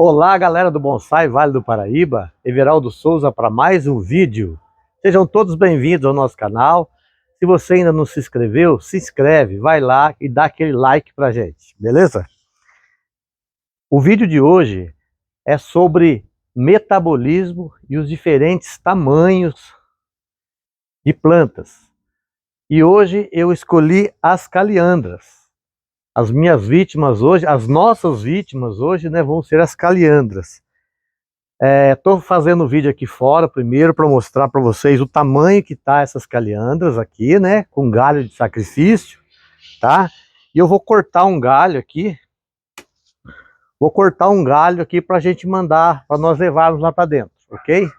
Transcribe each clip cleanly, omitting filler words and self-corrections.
Olá, galera do Bonsai Vale do Paraíba, Everaldo Souza para mais um vídeo. Sejam todos bem-vindos ao nosso canal. Se você ainda não se inscreveu, se inscreve, vai lá e dá aquele like pra gente, beleza? O vídeo de hoje é sobre metabolismo e os diferentes tamanhos de plantas. E hoje eu escolhi as caliandras. As minhas vítimas hoje, as nossas vítimas hoje, né, vão ser as caliandras. Estou fazendo o vídeo aqui fora primeiro para mostrar para vocês o tamanho que tá essas caliandras aqui, né, com galho de sacrifício, tá? E eu vou cortar um galho aqui. Vou cortar um galho aqui para a gente mandar, para nós levarmos lá para dentro, ok?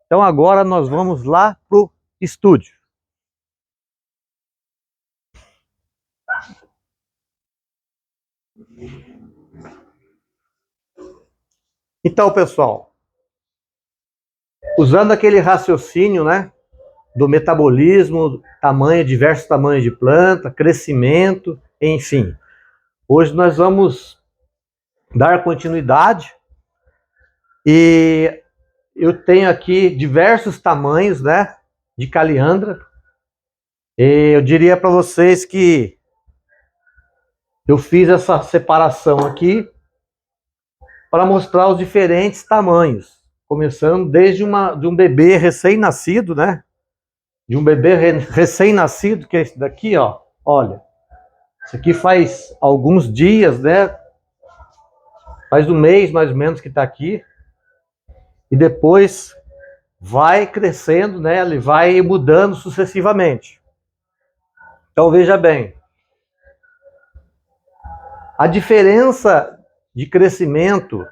Então agora nós vamos lá pro estúdio. Então, pessoal, usando aquele raciocínio, né, do metabolismo, tamanho, diversos tamanhos de planta, crescimento, enfim. Hoje nós vamos dar continuidade e eu tenho aqui diversos tamanhos, né, de caliandra. E eu diria para vocês que eu fiz essa separação aqui para mostrar os diferentes tamanhos, começando desde de um bebê recém-nascido, né? De um bebê recém-nascido, que é esse daqui, ó. Olha, isso aqui faz alguns dias, né? Faz um mês mais ou menos que está aqui. E depois vai crescendo, né? Ele vai mudando sucessivamente. Então veja bem, a diferença de crescimento,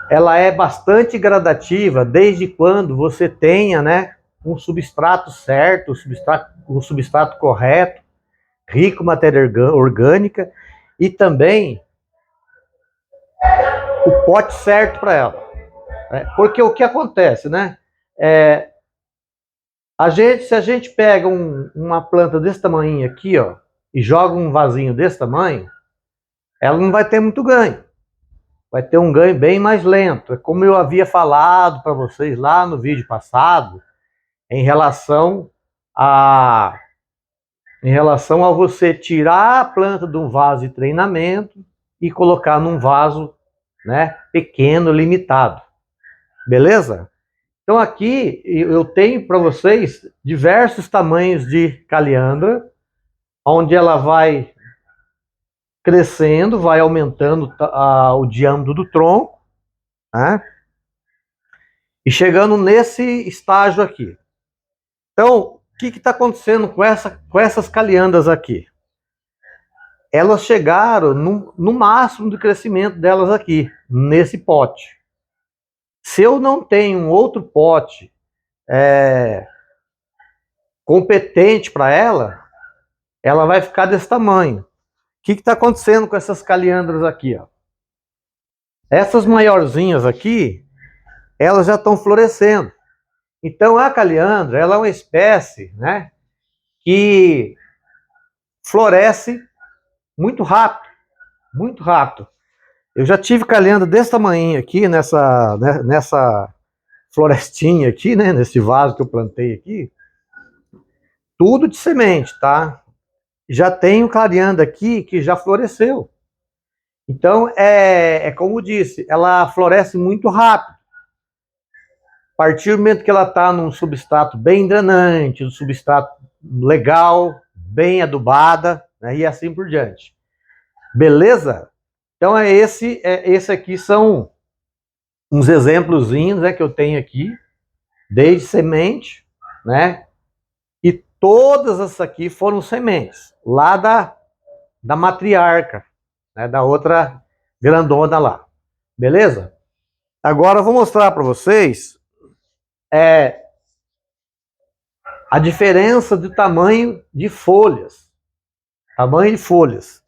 ela é bastante gradativa desde quando você tenha, né, um substrato certo, um substrato correto, rico em matéria orgânica e também o pote certo para ela. Porque o que acontece, né? Se a gente pega uma planta desse tamanho aqui, ó, e joga um vasinho desse tamanho, ela não vai ter muito ganho. Vai ter um ganho bem mais lento. É como eu havia falado para vocês lá no vídeo passado, em relação a você tirar a planta de um vaso de treinamento e colocar num vaso, né, pequeno, limitado. Beleza? Então aqui eu tenho para vocês diversos tamanhos de caliandra, onde ela vai crescendo, vai aumentando o diâmetro do tronco, né? E chegando nesse estágio aqui. Então, o que está acontecendo com essas caliandras aqui? Elas chegaram no máximo de crescimento delas aqui, nesse pote. Se eu não tenho um outro pote competente para ela vai ficar desse tamanho. O que está acontecendo com essas caliandras aqui, ó? Essas maiorzinhas aqui, elas já estão florescendo. Então a caliandra, ela é uma espécie, né, que floresce muito rápido, muito rápido. Eu já tive caliandra desse tamanho aqui, nessa florestinha aqui, né, nesse vaso que eu plantei aqui, tudo de semente, tá? Já tenho caliandra aqui que já floresceu. Então, como eu disse, ela floresce muito rápido. A partir do momento que ela está num substrato bem drenante, um substrato legal, bem adubada, né, e assim por diante. Beleza? Então, esse aqui são uns exemplozinhos, né, que eu tenho aqui, desde semente, né? E todas essas aqui foram sementes, lá da matriarca, né, da outra grandona lá. Beleza? Agora eu vou mostrar para vocês a diferença do tamanho de folhas. Tamanho de folhas.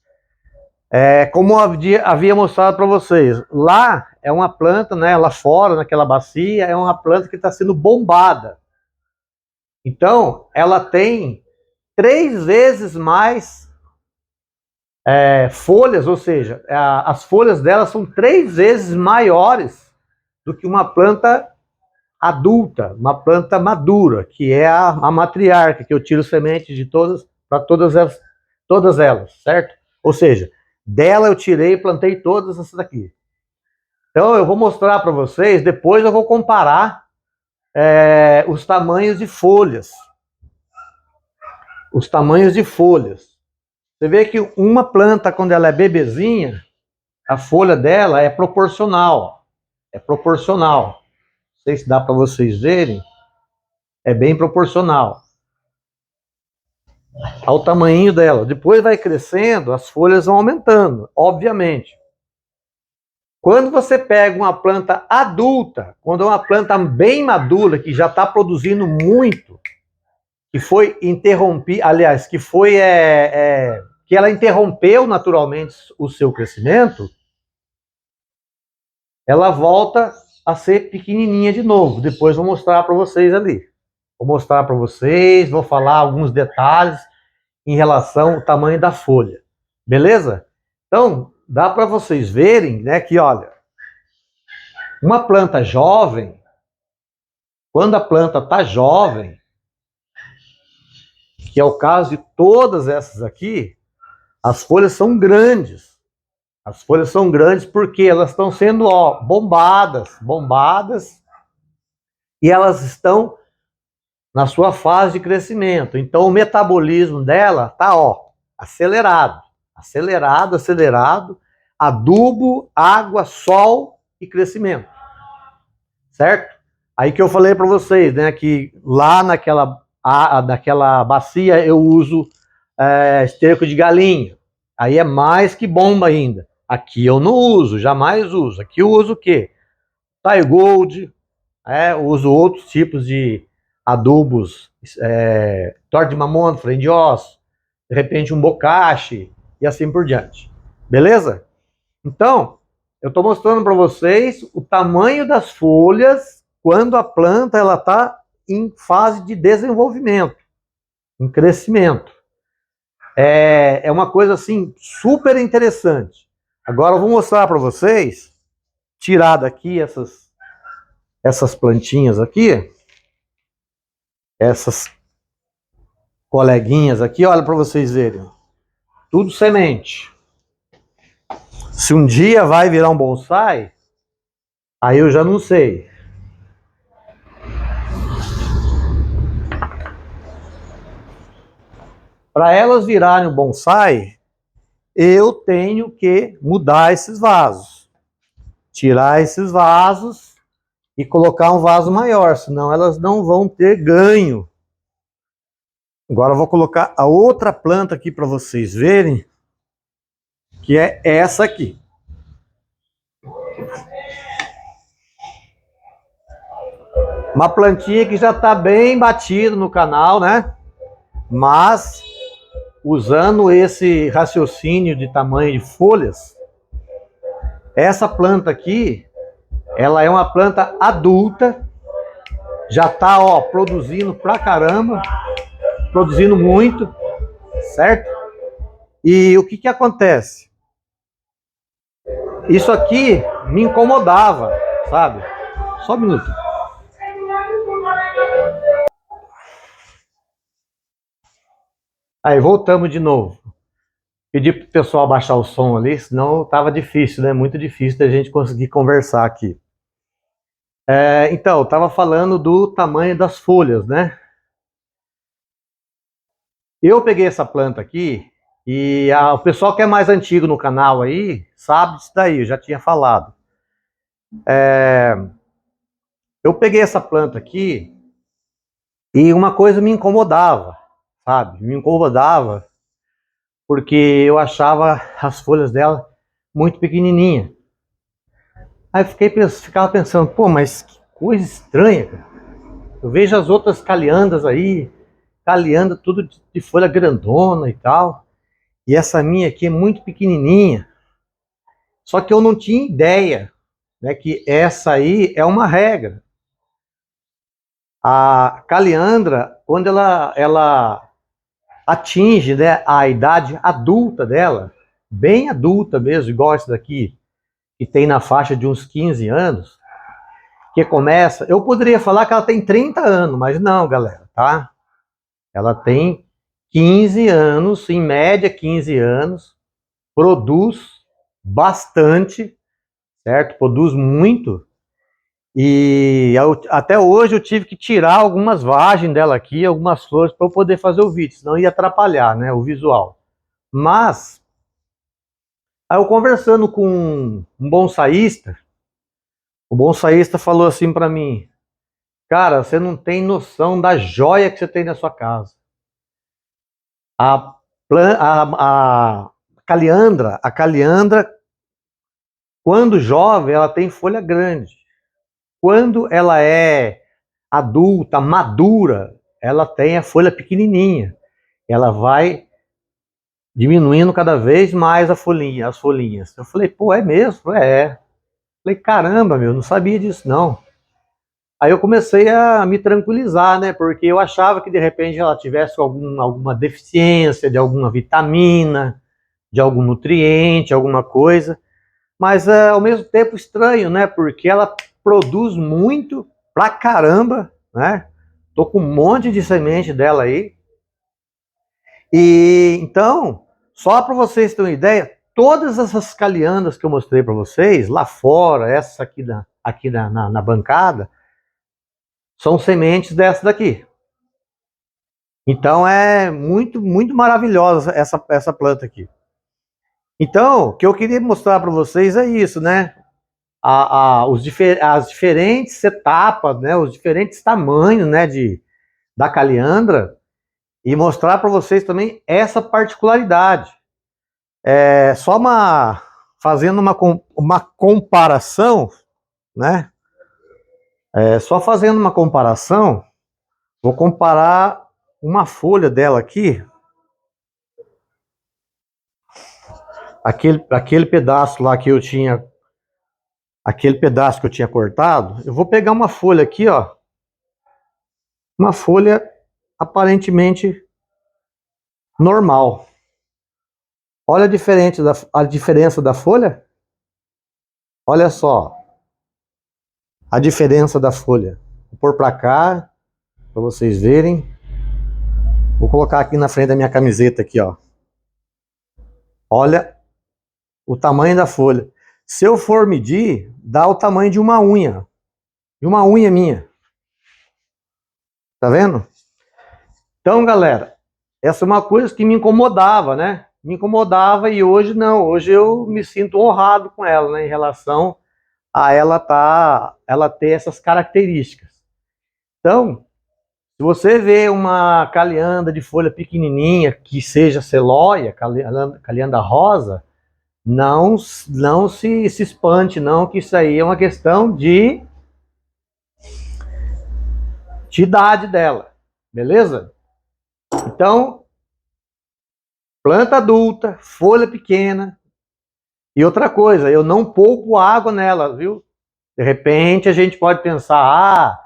Como eu havia mostrado para vocês, lá é uma planta, né, lá fora, naquela bacia, é uma planta que está sendo bombada. Então, ela tem 3 vezes mais folhas, ou seja, as folhas delas são 3 vezes maiores do que uma planta adulta, uma planta madura, que é a matriarca, que eu tiro semente de todas, para todas elas, certo? Ou seja, dela eu tirei e plantei todas essas aqui. Então eu vou mostrar para vocês, depois eu vou comparar os tamanhos de folhas. Os tamanhos de folhas. Você vê que uma planta, quando ela é bebezinha, a folha dela é proporcional. É proporcional. Não sei se dá para vocês verem. É bem proporcional ao tamanho dela. Depois vai crescendo, as folhas vão aumentando, obviamente. Quando você pega uma planta adulta, quando é uma planta bem madura, que já está produzindo muito, que foi interrompida, aliás, que foi que ela interrompeu naturalmente o seu crescimento, ela volta a ser pequenininha de novo. Depois vou mostrar para vocês ali. Vou mostrar para vocês, vou falar alguns detalhes em relação ao tamanho da folha. Beleza? Então, dá para vocês verem, né, que olha, uma planta jovem, quando a planta está jovem, que é o caso de todas essas aqui, as folhas são grandes. As folhas são grandes porque elas estão sendo bombadas, e elas estão na sua fase de crescimento. Então o metabolismo dela está acelerado, acelerado, adubo, água, sol e crescimento. Certo? Aí que eu falei para vocês, né, que lá naquela bacia eu uso esterco de galinha. Aí é mais que bomba ainda. Aqui eu não uso, jamais uso. Aqui eu uso o quê? Thai Gold, uso outros tipos de adubos, torta de mamona, freio de osso, de repente um bocashi e assim por diante. Beleza? Então, eu estou mostrando para vocês o tamanho das folhas quando a planta ela está em fase de desenvolvimento, em crescimento. É uma coisa assim super interessante. Agora eu vou mostrar para vocês, tirar daqui essas plantinhas aqui, essas coleguinhas aqui, olha para vocês verem. Tudo semente. Se um dia vai virar um bonsai, aí eu já não sei. Para elas virarem um bonsai, eu tenho que mudar esses vasos. Tirar esses vasos e colocar um vaso maior, senão elas não vão ter ganho. Agora eu vou colocar a outra planta aqui para vocês verem, que é essa aqui. Uma plantinha que já está bem batida no canal, né? Mas, usando esse raciocínio de tamanho de folhas, essa planta aqui, ela é uma planta adulta, já está produzindo pra caramba, produzindo muito, certo? E o que acontece? Isso aqui me incomodava, sabe? Só um minuto. Aí, voltamos de novo. Pedi pro pessoal baixar o som ali, senão tava difícil, né? Muito difícil da gente conseguir conversar aqui. Então, eu tava falando do tamanho das folhas, né? Eu peguei essa planta aqui e o pessoal que é mais antigo no canal aí sabe disso daí, eu já tinha falado. Eu peguei essa planta aqui e uma coisa me incomodava, sabe? Me incomodava porque eu achava as folhas dela muito pequenininha. Aí eu ficava pensando, pô, mas que coisa estranha, cara. Eu vejo as outras caliandras aí, calianda tudo de folha grandona e tal. E essa minha aqui é muito pequenininha. Só que eu não tinha ideia, né, que essa aí é uma regra. A caliandra, quando ela atinge, né, a idade adulta dela, bem adulta mesmo, igual essa daqui, que tem na faixa de uns 15 anos, que começa, eu poderia falar que ela tem 30 anos, mas não, galera, tá? Ela tem 15 anos, em média 15 anos, produz bastante, certo? Produz muito. E até hoje eu tive que tirar algumas vagens dela aqui, algumas flores, para eu poder fazer o vídeo, senão ia atrapalhar, né, o visual. Mas, aí eu conversando com um bonsaísta, o bonsaísta falou assim para mim: cara, você não tem noção da joia que você tem na sua casa. A, a caliandra, quando jovem, ela tem folha grande. Quando ela é adulta, madura, ela tem a folha pequenininha. Ela vai diminuindo cada vez mais as folhinhas. Eu falei, pô, é mesmo? É. Falei, caramba, meu, não sabia disso, não. Aí eu comecei a me tranquilizar, né? Porque eu achava que de repente ela tivesse alguma deficiência de alguma vitamina, de algum nutriente, alguma coisa. Mas ao mesmo tempo estranho, né? Porque ela produz muito pra caramba, né? Tô com um monte de semente dela aí. E então, só para vocês terem uma ideia, todas essas caliandras que eu mostrei para vocês, lá fora, essa aqui na bancada, são sementes dessa daqui. Então é muito, muito maravilhosa essa planta aqui. Então, o que eu queria mostrar para vocês é isso, né? As diferentes etapas, né? Os diferentes tamanhos, né? Da caliandra, e mostrar para vocês também essa particularidade. É só fazendo uma comparação, né? Só fazendo uma comparação, vou comparar uma folha dela aqui, aquele pedaço lá que eu tinha, aquele pedaço que eu tinha cortado. Eu vou pegar uma folha aqui, ó, uma folha aparentemente normal. Olha a diferença da folha. Olha só a diferença da folha. Vou pôr para cá para vocês verem. Vou colocar aqui na frente da minha camiseta aqui, ó. Olha o tamanho da folha. Se eu for medir, dá o tamanho de uma unha minha. Tá vendo? Então, galera, essa é uma coisa que me incomodava, né? Me incomodava, e hoje não. Hoje eu me sinto honrado com ela, né? Em relação a ela ter essas características. Então, se você vê uma calianda de folha pequenininha, que seja celóia, calianda rosa, não se espante, não, que isso aí é uma questão de idade dela, beleza? Então, planta adulta, folha pequena. E outra coisa, eu não poupo água nela, viu? De repente a gente pode pensar,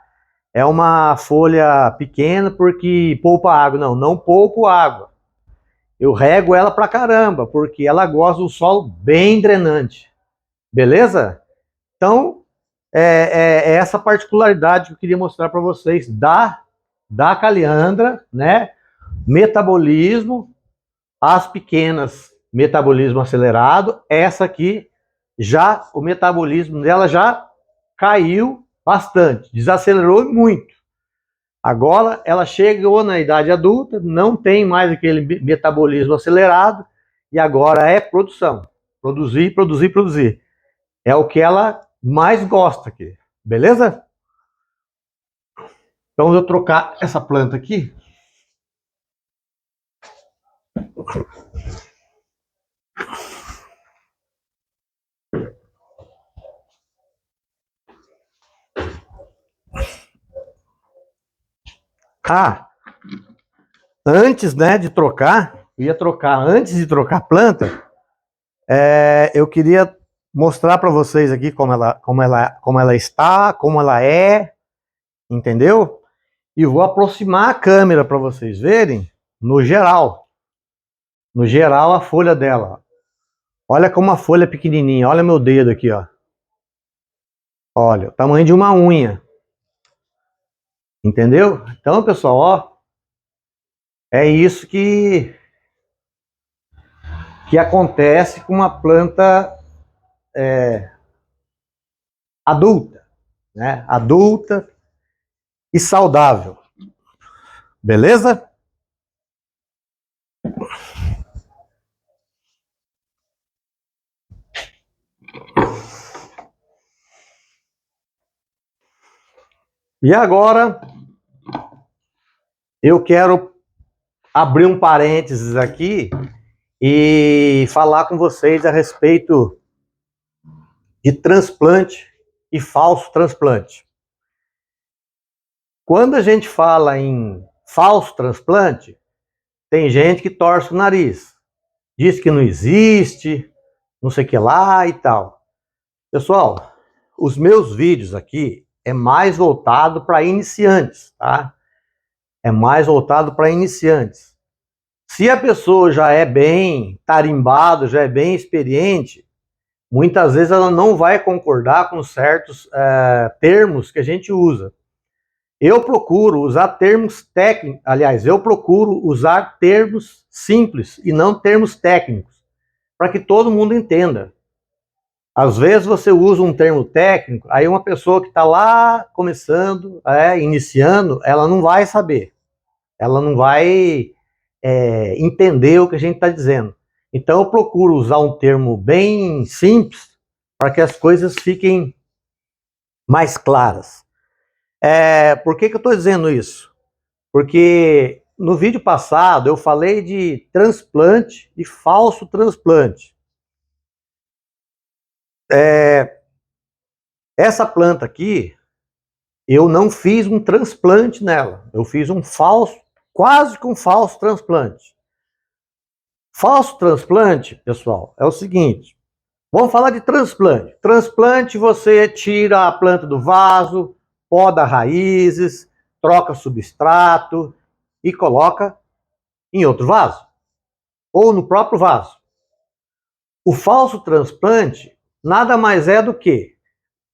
é uma folha pequena porque poupa água. Não, não poupo água. Eu rego ela pra caramba, porque ela gosta do solo bem drenante. Beleza? Então, é essa particularidade que eu queria mostrar para vocês da caliandra, né? Metabolismo, as pequenas, metabolismo acelerado. Essa aqui, já o metabolismo dela já caiu bastante, desacelerou muito. Agora ela chegou na idade adulta, não tem mais aquele metabolismo acelerado, e agora é produção. Produzir, produzir, produzir. É o que ela mais gosta aqui. Beleza? Então eu vou trocar essa planta aqui. Antes, né, de trocar, antes de trocar a planta, eu queria mostrar para vocês aqui como ela está, como ela é, entendeu? E vou aproximar a câmera para vocês verem no geral. No geral, a folha dela. Olha como a folha é pequenininha. Olha meu dedo aqui, ó. Olha, o tamanho de uma unha. Entendeu? Então, pessoal, ó, é isso que acontece com uma planta adulta, né? Adulta e saudável. Beleza? E agora eu quero abrir um parênteses aqui e falar com vocês a respeito de transplante e falso transplante. Quando a gente fala em falso transplante, tem gente que torce o nariz, diz que não existe, não sei o que lá e tal. Pessoal, os meus vídeos aqui é mais voltado para iniciantes, tá? É mais voltado para iniciantes. Se a pessoa já é bem tarimbado, já é bem experiente, muitas vezes ela não vai concordar com certos termos que a gente usa. Eu procuro usar termos técnicos, aliás, eu procuro usar termos simples e não termos técnicos, para que todo mundo entenda. Às vezes você usa um termo técnico, aí uma pessoa que está lá começando, iniciando, ela não vai saber, ela não vai entender o que a gente está dizendo. Então eu procuro usar um termo bem simples para que as coisas fiquem mais claras. Por que eu estou dizendo isso? Porque no vídeo passado eu falei de transplante e falso transplante. Essa planta aqui, eu não fiz um transplante nela. Eu fiz um falso, quase que um falso transplante. Falso transplante, pessoal, é o seguinte. Vamos falar de transplante. Transplante, você tira a planta do vaso, poda raízes, troca substrato e coloca em outro vaso. Ou no próprio vaso. O falso transplante nada mais é do que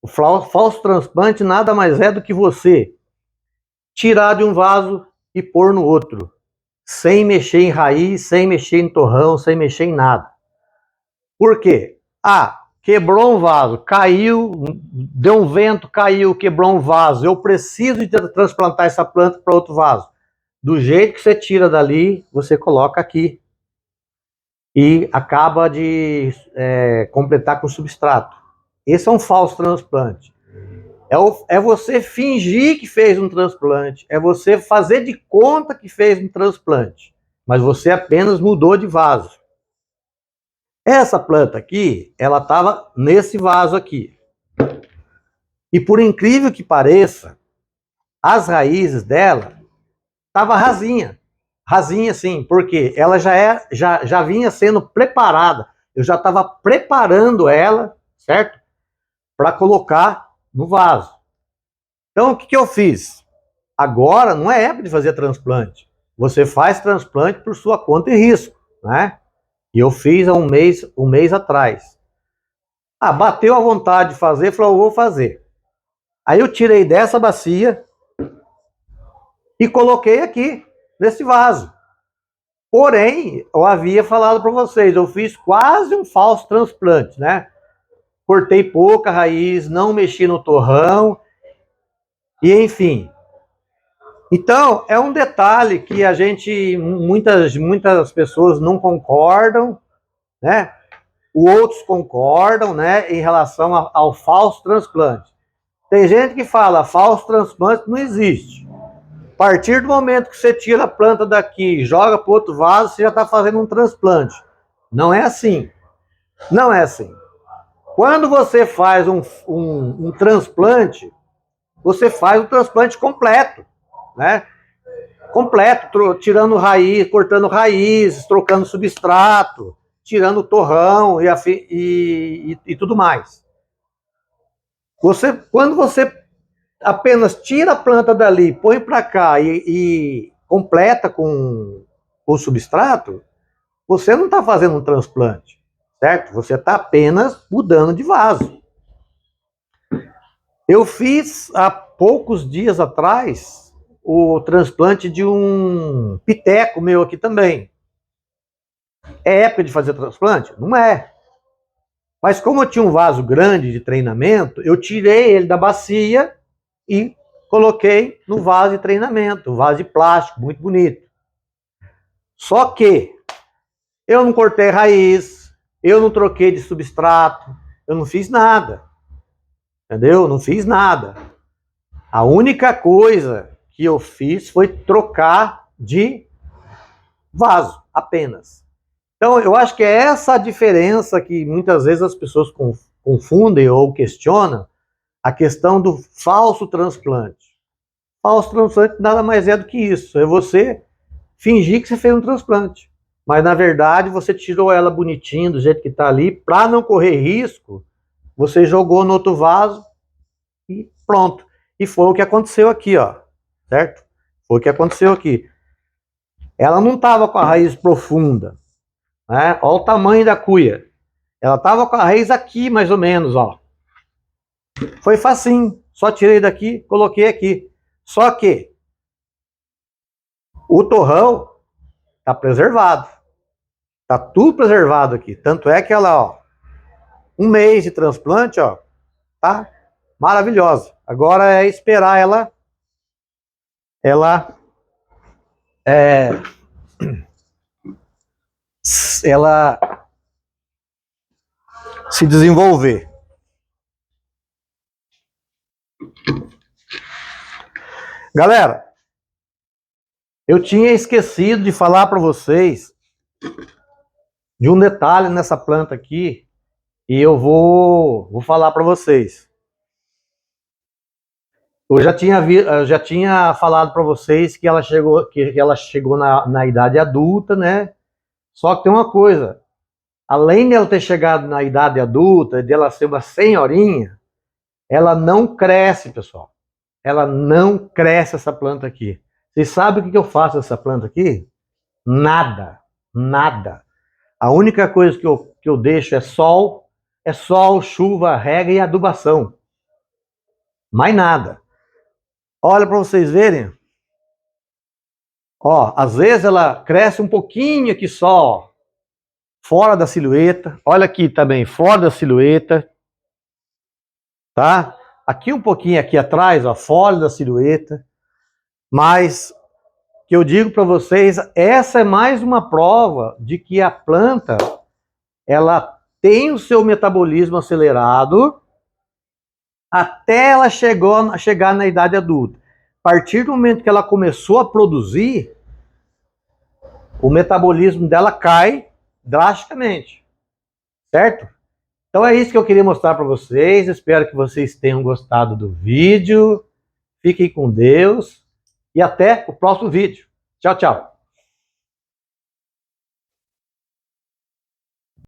o falso transplante nada mais é do que você tirar de um vaso e pôr no outro, sem mexer em raiz, sem mexer em torrão, sem mexer em nada. Por quê? Quebrou um vaso, caiu, deu um vento, caiu, quebrou um vaso. Eu preciso de transplantar essa planta para outro vaso. Do jeito que você tira dali, você coloca aqui. E acaba de completar com substrato. Esse é um falso transplante. É você fingir que fez um transplante. É você fazer de conta que fez um transplante. Mas você apenas mudou de vaso. Essa planta aqui, ela estava nesse vaso aqui. E por incrível que pareça, as raízes dela estavam rasinha. Rasinha sim, porque ela já vinha sendo preparada. Eu já estava preparando ela, certo? Para colocar no vaso. Então, o que eu fiz? Agora não é época de fazer transplante. Você faz transplante por sua conta e risco, né? E eu fiz há um mês atrás. Bateu a vontade de fazer, falou, eu vou fazer. Aí eu tirei dessa bacia e coloquei aqui, nesse vaso. Porém, eu havia falado para vocês, eu fiz quase um falso transplante, né? Cortei pouca raiz, não mexi no torrão, e enfim. Então, é um detalhe que a gente, muitas pessoas não concordam, né? Outros concordam, né, em relação ao falso transplante. Tem gente que fala, falso transplante não existe. A partir do momento que você tira a planta daqui e joga para outro vaso, você já está fazendo um transplante. Não é assim. Não é assim. Quando você faz um transplante, você faz o transplante completo, né? Completo, tirando raiz, cortando raízes, trocando substrato, tirando o torrão e tudo mais. Quando você apenas tira a planta dali, põe para cá e completa com o substrato, você não está fazendo um transplante. certo? Você está apenas mudando de vaso. Eu fiz há poucos dias atrás o transplante de um piteco meu aqui também. É época de fazer transplante? Não é. Mas como eu tinha um vaso grande de treinamento, eu tirei ele da bacia e coloquei no vaso de treinamento, um vaso de plástico, muito bonito. Só que eu não cortei raiz, eu não troquei de substrato, eu não fiz nada. Entendeu? Não fiz nada. A única coisa que eu fiz foi trocar de vaso, apenas. Então, eu acho que é essa a diferença que muitas vezes as pessoas confundem ou questionam a questão do falso transplante. Falso transplante nada mais é do que isso. É você fingir que você fez um transplante. Mas, na verdade, você tirou ela bonitinho, do jeito que está ali, para não correr risco, você jogou no outro vaso e pronto. E foi o que aconteceu aqui, ó. Certo? Foi o que aconteceu aqui. Ela não estava com a raiz profunda, né? Olha o tamanho da cuia. Ela estava com a raiz aqui, mais ou menos, ó. Foi facinho. Só tirei daqui, coloquei aqui. Só que o torrão tá preservado. Tá tudo preservado aqui. Tanto é que ela, ó, um mês de transplante, ó, tá maravilhosa. Agora é esperar é, ela se desenvolver. Galera, eu tinha esquecido de falar para vocês de um detalhe nessa planta aqui e eu vou falar para vocês. Eu já tinha falado para vocês que ela chegou na idade adulta, né? Só que tem uma coisa, além dela ter chegado na idade adulta, dela ser uma senhorinha, ela não cresce, pessoal. Ela não cresce, essa planta aqui. Vocês sabem o que eu faço com essa planta aqui? Nada, nada. A única coisa que eu deixo é sol, chuva, rega e adubação. Mais nada. Olha para vocês verem. Ó, às vezes ela cresce um pouquinho aqui só, fora da silhueta. Olha aqui também, fora da silhueta. Tá? Aqui um pouquinho aqui atrás, ó, fora da silhueta. Mas que eu digo para vocês, essa é mais uma prova de que a planta ela tem o seu metabolismo acelerado até ela chegar na idade adulta. A partir do momento que ela começou a produzir, o metabolismo dela cai drasticamente, certo? Então é isso que eu queria mostrar para vocês. Espero que vocês tenham gostado do vídeo. Fiquem com Deus e até o próximo vídeo. Tchau, tchau.